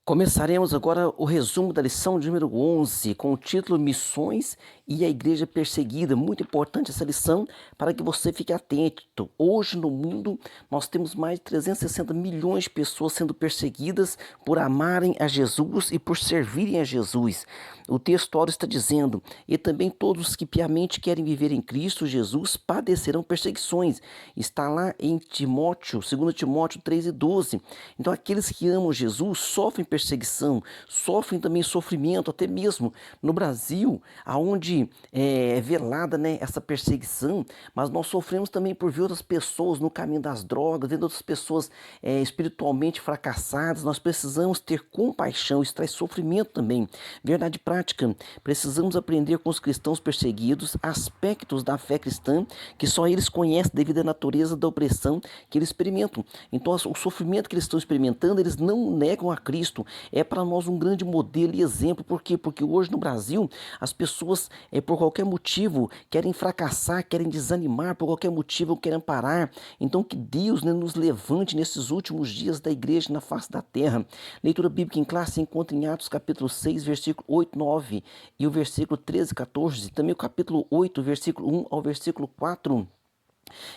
Começaremos agora o resumo da lição de número 11, com o título Missões e a Igreja Perseguida. Muito importante essa lição para que você fique atento. Hoje no mundo nós temos mais de 360 milhões de pessoas sendo perseguidas por amarem a Jesus e por servirem a Jesus. O texto está dizendo: e também todos os que piamente querem viver em Cristo Jesus padecerão perseguições. Está lá em Timóteo, 2 Timóteo 3:12. Então aqueles que amam Jesus sofrem perseguição, sofrem também sofrimento, até mesmo no Brasil, aonde é velada, né, essa perseguição, mas nós sofremos também por ver outras pessoas no caminho das drogas, vendo outras pessoas espiritualmente fracassadas. Nós precisamos ter compaixão, isso traz sofrimento também. Verdade prática, precisamos aprender com os cristãos perseguidos aspectos da fé cristã que só eles conhecem devido à natureza da opressão que eles experimentam. Então o sofrimento que eles estão experimentando, eles não negam a Cristo. É para nós um grande modelo e exemplo. Por quê? Porque hoje no Brasil as pessoas, por qualquer motivo, querem fracassar, querem desanimar, por qualquer motivo querem parar. Então que Deus, né, nos levante nesses últimos dias da igreja na face da terra. Leitura bíblica em classe se encontra em Atos capítulo 6, versículo 8, 9 e o versículo 13, 14. Também o capítulo 8, versículo 1 ao versículo 4.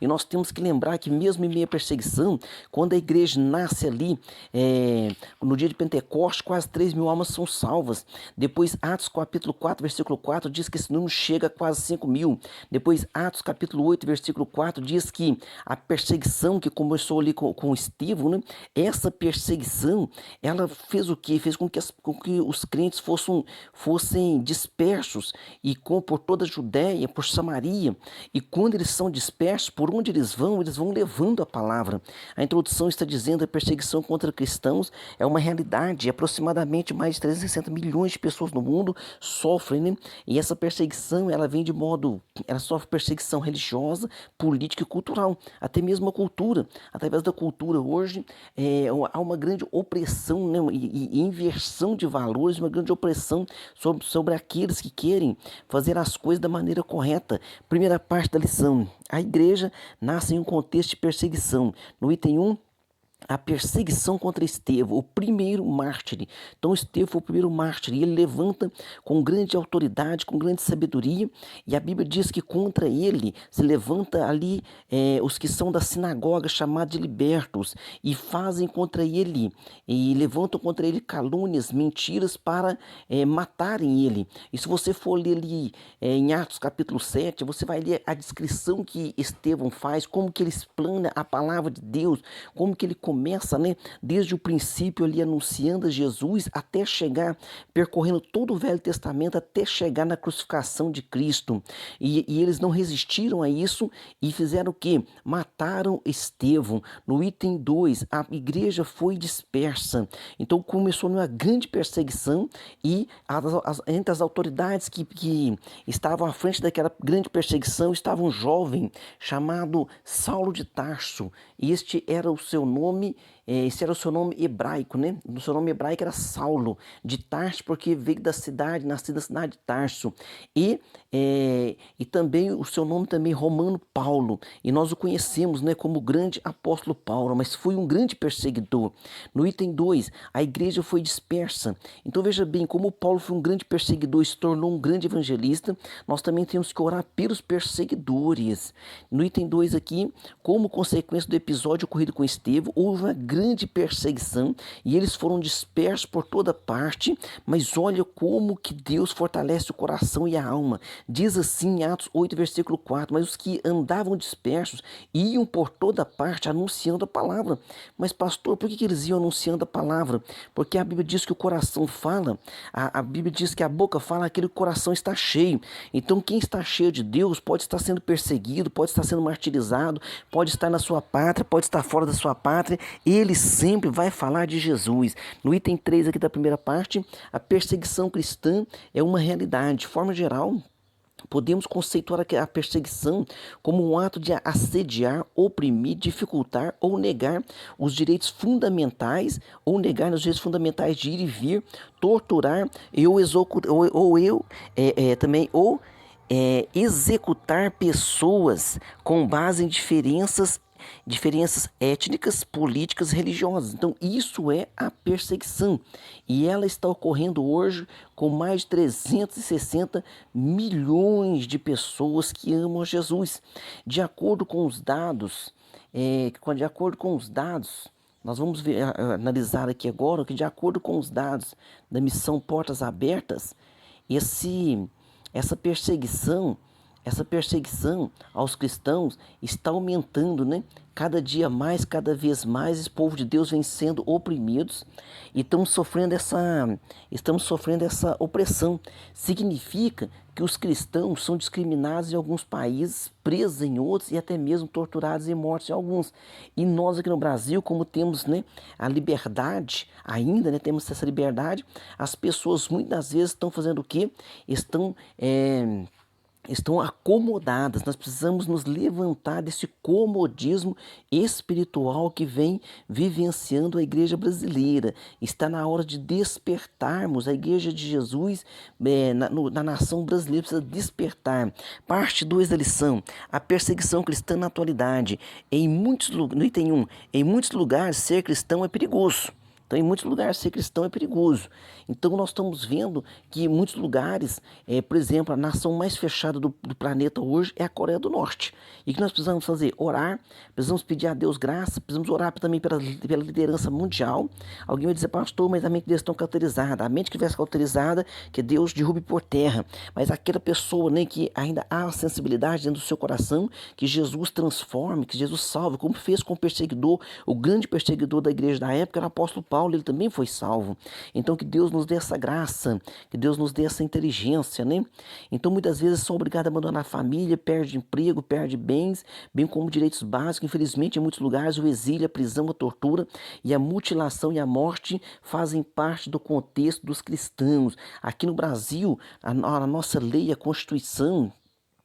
E nós temos que lembrar que mesmo em meio à perseguição, quando a igreja nasce ali, no dia de Pentecostes, quase 3.000 almas são salvas. Depois Atos capítulo 4, versículo 4 diz que esse número chega a quase 5.000. Depois Atos capítulo 8, versículo 4 diz que a perseguição que começou ali com Estevão, né? Essa perseguição, ela fez o quê? Fez com que os crentes fossem dispersos por toda a Judéia, por Samaria. E quando eles são dispersos, por onde eles vão levando a palavra. A introdução está dizendo que a perseguição contra cristãos é uma realidade. Aproximadamente mais de 360 milhões de pessoas no mundo sofrem, né? E essa perseguição, ela sofre perseguição religiosa, política e cultural. Até mesmo a cultura. Através da cultura hoje, há uma grande opressão, né? E inversão de valores, uma grande opressão sobre aqueles que querem fazer as coisas da maneira correta. Primeira parte da lição. A igreja nasce em um contexto de perseguição. No item 1, a perseguição contra Estevão, o primeiro mártir. Então Estevão foi o primeiro mártir e ele levanta com grande autoridade, com grande sabedoria, e a Bíblia diz que contra ele se levanta ali os que são da sinagoga, chamados de libertos, e fazem contra ele, e levantam contra ele calúnias, mentiras para matarem ele. E se você for ler ali em Atos capítulo 7, você vai ler a descrição que Estevão faz, como que ele explana a palavra de Deus, como que ele começa, né, desde o princípio ali anunciando a Jesus até chegar, percorrendo todo o Velho Testamento até chegar na crucificação de Cristo. E eles não resistiram a isso e fizeram o quê? Mataram Estevão. No item 2, a igreja foi dispersa. Então começou uma grande perseguição e entre as autoridades que estavam à frente daquela grande perseguição estava um jovem chamado Saulo de Tarso. Esse era o seu nome hebraico, né? O seu nome hebraico era Saulo de Tarso, porque veio da cidade, nascido da cidade de Tarso. E também o seu nome também romano Paulo. E nós o conhecemos, né, como o grande apóstolo Paulo, mas foi um grande perseguidor. No item 2, a igreja foi dispersa. Então veja bem, como Paulo foi um grande perseguidor e se tornou um grande evangelista, nós também temos que orar pelos perseguidores. No item 2 aqui, como consequência do episódio ocorrido com Estevão, houve uma grande perseguição e eles foram dispersos por toda parte, mas olha como que Deus fortalece o coração e a alma. Diz assim em Atos 8, versículo 4, mas os que andavam dispersos iam por toda parte anunciando a palavra. Mas pastor, por que eles iam anunciando a palavra? Porque a Bíblia diz que o coração fala, a Bíblia diz que a boca fala aquele que o coração está cheio. Então quem está cheio de Deus pode estar sendo perseguido, pode estar sendo martirizado, pode estar na sua pátria, pode estar fora da sua pátria, ele sempre vai falar de Jesus. No item 3 aqui da primeira parte, a perseguição cristã é uma realidade. De forma geral, podemos conceituar a perseguição como um ato de assediar, oprimir, dificultar ou negar os direitos fundamentais, ou negar os direitos fundamentais de ir e vir, torturar executar pessoas com base em diferenças diferenças étnicas, políticas, religiosas. Então, isso é a perseguição. E ela está ocorrendo hoje com mais de 360 milhões de pessoas que amam Jesus. De acordo com os dados, de acordo com os dados, nós vamos analisar aqui agora que, de acordo com os dados da missão Portas Abertas, esse, essa perseguição essa perseguição aos cristãos está aumentando, né? Cada dia mais, cada vez mais, esse povo de Deus vem sendo oprimidos e estamos sofrendo essa opressão. Significa que os cristãos são discriminados em alguns países, presos em outros e até mesmo torturados e mortos em alguns. E nós aqui no Brasil, como temos, né, a liberdade, ainda, né, temos essa liberdade, as pessoas muitas vezes estão fazendo o quê? Estão acomodadas. Nós precisamos nos levantar desse comodismo espiritual que vem vivenciando a igreja brasileira. Está na hora de despertarmos. A igreja de Jesus na nação brasileira precisa despertar. Parte 2 da lição: a perseguição cristã na atualidade. No item 1, em muitos lugares ser cristão é perigoso. Então, em muitos lugares, ser cristão é perigoso. Então, nós estamos vendo que em muitos lugares, por exemplo, a nação mais fechada do planeta hoje é a Coreia do Norte. E o que nós precisamos fazer? Orar, precisamos pedir a Deus graça, precisamos orar também pela liderança mundial. Alguém vai dizer, pastor, mas a mente deles está cauterizada. A mente que tivesse cauterizada, que Deus derrube por terra. Mas aquela pessoa, né, que ainda há a sensibilidade dentro do seu coração, que Jesus transforme, que Jesus salve, como fez com o perseguidor, o grande perseguidor da igreja da época, era o apóstolo Paulo. Ele também foi salvo. Então, que Deus nos dê essa graça, que Deus nos dê essa inteligência, né? Então, muitas vezes são obrigados a abandonar a família, perde emprego, perde bens, bem como direitos básicos. Infelizmente, em muitos lugares, o exílio, a prisão, a tortura e a mutilação e a morte fazem parte do contexto dos cristãos. Aqui no Brasil, a nossa lei, a Constituição,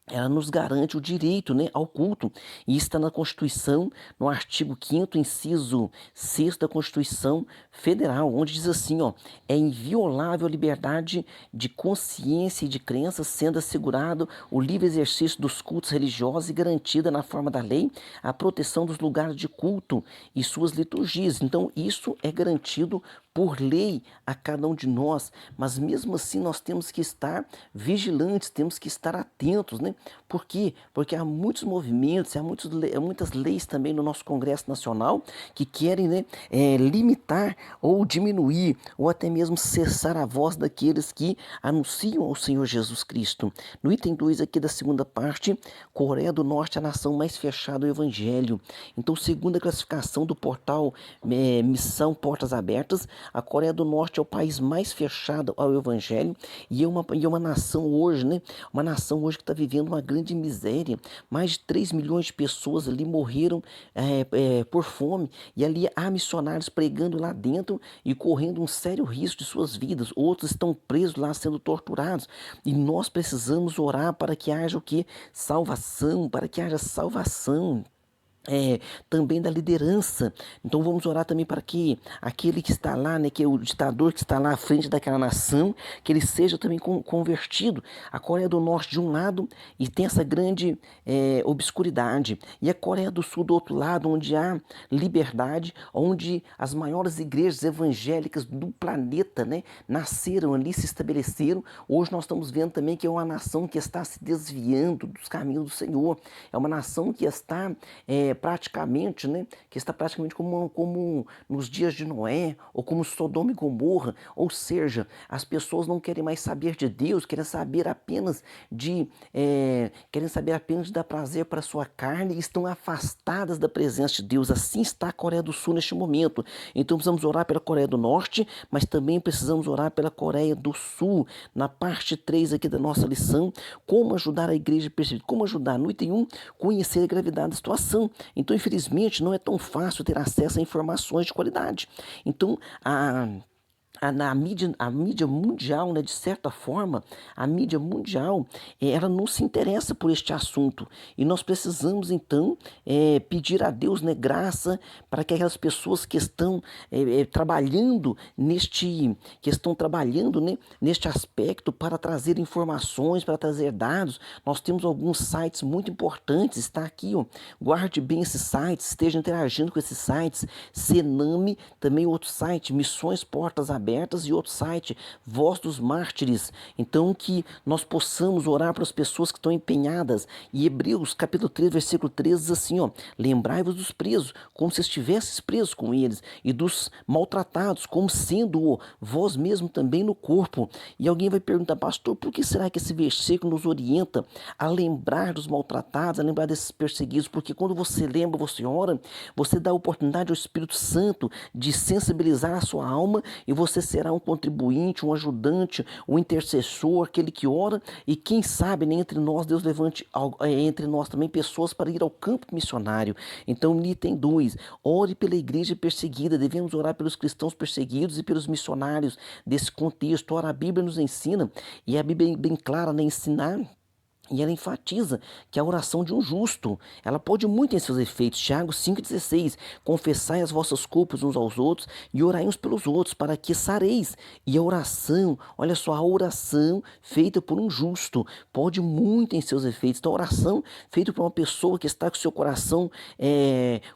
ela nos garante o direito, né, ao culto. E isso está na Constituição, no artigo 5º, inciso 6 da Constituição Federal, onde diz assim, ó, é inviolável a liberdade de consciência e de crença, sendo assegurado o livre exercício dos cultos religiosos e garantida na forma da lei a proteção dos lugares de culto e suas liturgias. Então, isso é garantido por lei a cada um de nós, mas mesmo assim nós temos que estar vigilantes, temos que estar atentos, né? Por quê? Porque há muitos movimentos, há muitas leis também no nosso Congresso Nacional que querem, né, limitar ou diminuir ou até mesmo cessar a voz daqueles que anunciam ao Senhor Jesus Cristo. No item 2 aqui da segunda parte, Coreia do Norte é a nação mais fechada ao Evangelho. Então, segundo a classificação do portal Missão Portas Abertas, a Coreia do Norte é o país mais fechado ao Evangelho e é uma nação hoje, né? Uma nação hoje que está vivendo uma grande miséria. Mais de 3 milhões de pessoas ali morreram por fome e ali há missionários pregando lá dentro e correndo um sério risco de suas vidas. Outros estão presos lá sendo torturados e nós precisamos orar para que haja o quê? Salvação, para que haja salvação. Também da liderança. Então vamos orar também para que aquele que está lá, né, que é o ditador que está lá à frente daquela nação, que ele seja também convertido. A Coreia do Norte de um lado e tem essa grande obscuridade, e a Coreia do Sul do outro lado, onde há liberdade, onde as maiores igrejas evangélicas do planeta, né, nasceram ali, se estabeleceram. Hoje nós estamos vendo também que é uma nação que está se desviando dos caminhos do Senhor. É uma nação que está praticamente, né, que está praticamente como nos dias de Noé, ou como Sodoma e Gomorra, ou seja, as pessoas não querem mais saber de Deus, querem saber apenas de dar prazer para a sua carne e estão afastadas da presença de Deus. Assim está a Coreia do Sul neste momento. Então precisamos orar pela Coreia do Norte, mas também precisamos orar pela Coreia do Sul. Na parte 3 aqui da nossa lição, como ajudar a igreja a perceber, como ajudar. No item 1, conhecer a gravidade da situação. Então, infelizmente, não é tão fácil ter acesso a informações de qualidade. Então, a a mídia mundial, né, de certa forma, a mídia mundial, ela não se interessa por este assunto. E nós precisamos, então, pedir a Deus, né, graça para que aquelas pessoas que estão trabalhando, né, neste aspecto para trazer informações, para trazer dados. Nós temos alguns sites muito importantes, está aqui, ó, guarde bem esses sites, esteja interagindo com esses sites. Sename, também outro site, Missões Portas Abertas, e outro site, Voz dos Mártires. Então que nós possamos orar para as pessoas que estão empenhadas. E Hebreus capítulo 3, versículo 13 diz assim, ó: lembrai-vos dos presos, como se estivesseis presos com eles, e dos maltratados, como sendo vós mesmo também no corpo. E alguém vai perguntar: pastor, por que será que esse versículo nos orienta a lembrar dos maltratados, a lembrar desses perseguidos? Porque quando você lembra, você ora, você dá a oportunidade ao Espírito Santo de sensibilizar a sua alma, e você será um contribuinte, um ajudante, um intercessor, aquele que ora. E quem sabe, né, entre nós, Deus levante entre nós também pessoas para ir ao campo missionário. Então, item 2, ore pela igreja perseguida. Devemos orar pelos cristãos perseguidos e pelos missionários desse contexto. Ora, a Bíblia nos ensina, e a Bíblia é bem clara, né, ensinar. E ela enfatiza que a oração de um justo, ela pode muito em seus efeitos. Tiago 5,16, confessai as vossas culpas uns aos outros e orai uns pelos outros, para que sareis. E a oração, olha só, a oração feita por um justo pode muito em seus efeitos. Então, a oração feita por uma pessoa que está com seu coração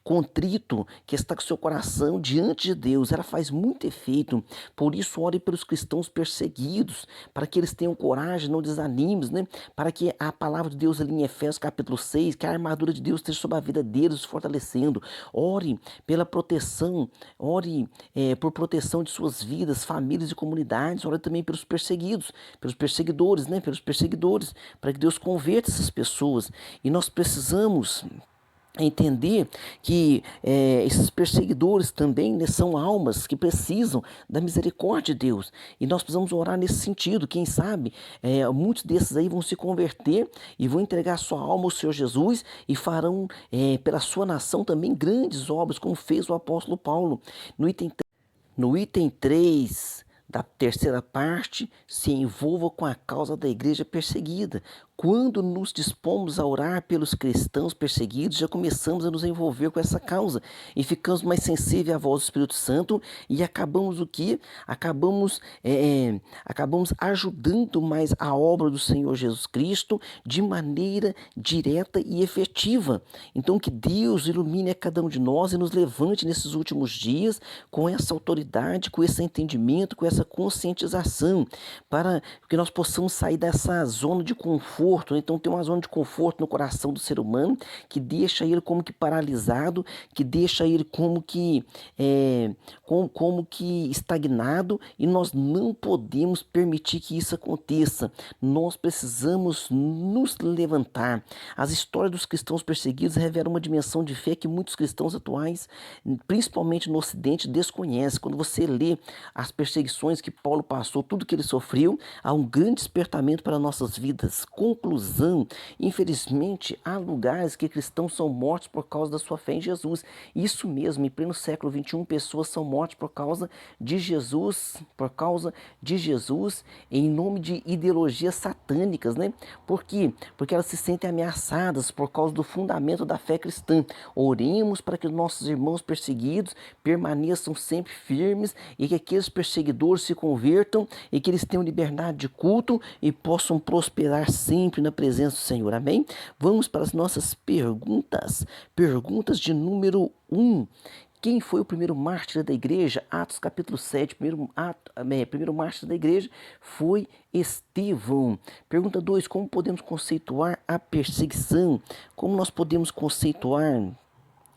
contrito, que está com seu coração diante de Deus, ela faz muito efeito. Por isso, ore pelos cristãos perseguidos, para que eles tenham coragem, não desanimes, né? Para que a palavra de Deus ali em Efésios capítulo 6, que a armadura de Deus esteja sobre a vida deles, fortalecendo. Ore pela proteção, ore por proteção de suas vidas, famílias e comunidades. Ore também pelos perseguidos, pelos perseguidores, né? Pelos perseguidores, para que Deus converta essas pessoas. E nós precisamos entender que esses perseguidores também, né, são almas que precisam da misericórdia de Deus, e nós precisamos orar nesse sentido. Quem sabe muitos desses aí vão se converter e vão entregar sua alma ao Senhor Jesus, e farão pela sua nação também grandes obras, como fez o apóstolo Paulo. No item 3 da terceira parte, se envolva com a causa da igreja perseguida. Quando nos dispomos a orar pelos cristãos perseguidos, já começamos a nos envolver com essa causa e ficamos mais sensíveis à voz do Espírito Santo, e acabamos o quê? Acabamos ajudando mais a obra do Senhor Jesus Cristo de maneira direta e efetiva. Então, que Deus ilumine a cada um de nós e nos levante nesses últimos dias com essa autoridade, com esse entendimento, com essa conscientização, para que nós possamos sair dessa zona de conforto. Então, tem uma zona de conforto no coração do ser humano que deixa ele como que paralisado, que deixa ele como que estagnado, e nós não podemos permitir que isso aconteça. Nós precisamos nos levantar. As histórias dos cristãos perseguidos revelam uma dimensão de fé que muitos cristãos atuais, principalmente no Ocidente, desconhecem. Quando você lê as perseguições que Paulo passou, tudo que ele sofreu, há um grande despertamento para nossas vidas. Conclusão: infelizmente, há lugares que cristãos são mortos por causa da sua fé em Jesus. Isso mesmo, em pleno século XXI, pessoas são mortas por causa de Jesus, em nome de ideologias satânicas, né? Por quê? Porque elas se sentem ameaçadas por causa do fundamento da fé cristã. Oremos para que os nossos irmãos perseguidos permaneçam sempre firmes, e que aqueles perseguidores se convertam, e que eles tenham liberdade de culto e possam prosperar sempre na presença do Senhor. Amém? Vamos para as nossas perguntas. Perguntas de número 1. Quem foi o primeiro mártir da igreja? Atos capítulo 7, primeiro mártir da igreja foi Estevão. Pergunta 2, como podemos conceituar a perseguição? Como nós podemos conceituar?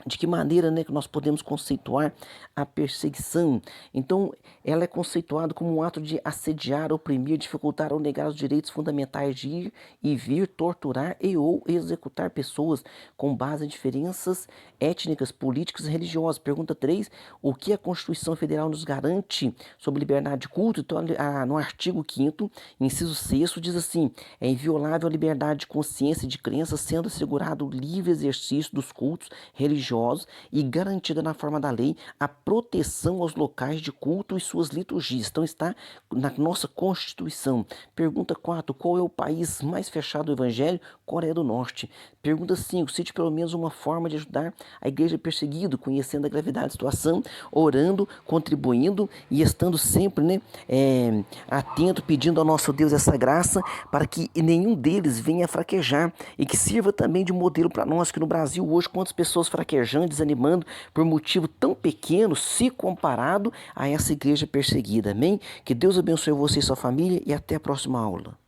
De que maneira, né, que nós podemos conceituar a perseguição? Então, ela é conceituada como um ato de assediar, oprimir, dificultar ou negar os direitos fundamentais de ir e vir, torturar e ou executar pessoas com base em diferenças étnicas, políticas e religiosas. Pergunta 3, o que a Constituição Federal nos garante sobre liberdade de culto? Então, no artigo 5º, inciso 6º, diz assim: é inviolável a liberdade de consciência e de crença, sendo assegurado o livre exercício dos cultos religiosos religiosos e garantida na forma da lei a proteção aos locais de culto e suas liturgias. Então está na nossa Constituição. Pergunta 4. Qual é o país mais fechado ao Evangelho? Coreia do Norte. Pergunta 5. Cite pelo menos uma forma de ajudar a igreja perseguida, conhecendo a gravidade da situação, orando, contribuindo e estando sempre, né, atento, pedindo ao nosso Deus essa graça para que nenhum deles venha a fraquejar e que sirva também de modelo para nós, que no Brasil hoje quantas pessoas fraquejando, desanimando por motivo tão pequeno se comparado a essa igreja perseguida. Amém? Que Deus abençoe você e sua família e até a próxima aula.